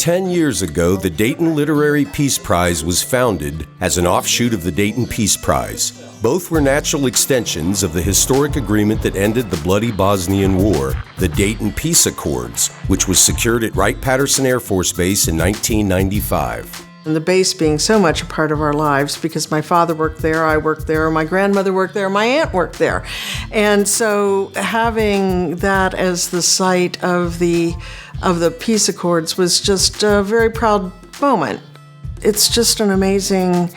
10 years ago, the Dayton Literary Peace Prize was founded as an offshoot of the Dayton Peace Prize. Both were natural extensions of the historic agreement that ended the bloody Bosnian War, the Dayton Peace Accords, which was secured at Wright-Patterson Air Force Base in 1995. And the base being so much a part of our lives because my father worked there, I worked there, my grandmother worked there, my aunt worked there. And so having that as the site of the peace accords was just a very proud moment. It's just an amazing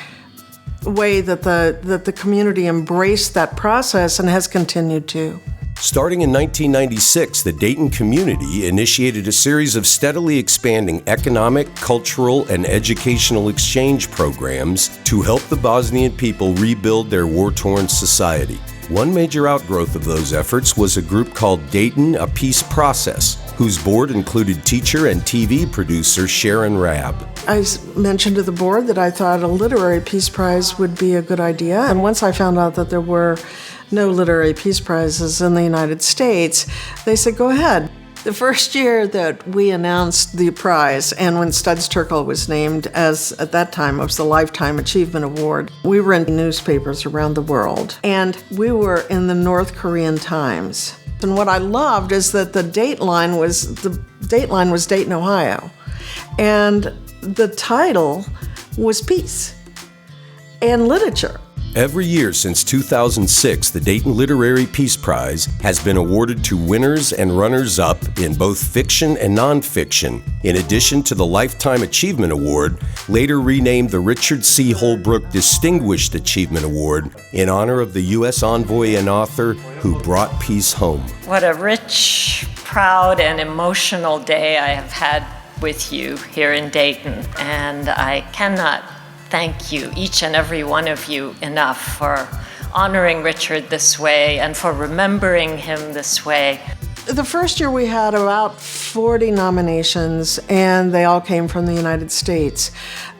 way that the community embraced that process and has continued to. Starting in 1996, the Dayton community initiated a series of steadily expanding economic, cultural, and educational exchange programs to help the Bosnian people rebuild their war-torn society. One major outgrowth of those efforts was a group called Dayton: A Peace Process, whose board included teacher and TV producer Sharon Rabb. I mentioned to the board that I thought a literary peace prize would be a good idea, and once I found out that there were no literary peace prizes in the United States, they said, go ahead. The first year that we announced the prize, and when Studs Terkel was named as, at that time, it was the Lifetime Achievement Award, we were in newspapers around the world, and we were in the North Korean Times. And what I loved is that the date line was Dayton, Ohio, and the title was Peace and Literature. Every year since 2006, the Dayton Literary Peace Prize has been awarded to winners and runners-up in both fiction and nonfiction, in addition to the Lifetime Achievement Award, later renamed the Richard C. Holbrook Distinguished Achievement Award, in honor of the U.S. envoy and author who brought peace home. What a rich, proud, and emotional day I have had with you here in Dayton, and I cannot thank you, each and every one of you, enough for honoring Richard this way and for remembering him this way. The first year we had about 40 nominations, and they all came from the United States.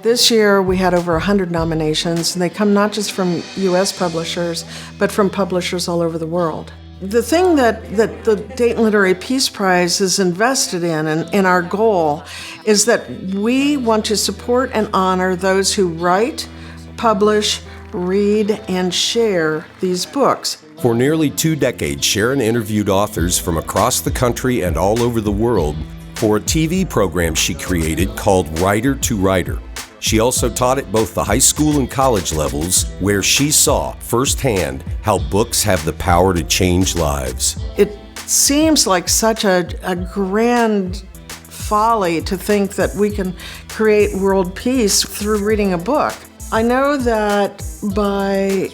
This year we had over 100 nominations, and they come not just from U.S. publishers, but from publishers all over the world. The thing that the Dayton Literary Peace Prize is invested in our goal, is that we want to support and honor those who write, publish, read, and share these books. For nearly 2 decades, Sharon interviewed authors from across the country and all over the world for a TV program she created called Writer to Writer. She also taught at both the high school and college levels, where she saw firsthand how books have the power to change lives. It seems like such a grand folly to think that we can create world peace through reading a book. I know that by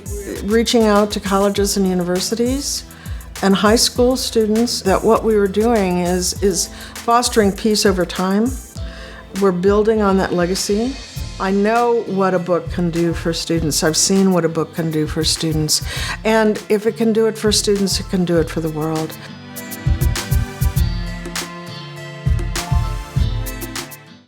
reaching out to colleges and universities and high school students, that what we were doing is fostering peace over time. We're building on that legacy. I know what a book can do for students. I've seen what a book can do for students. And if it can do it for students, it can do it for the world.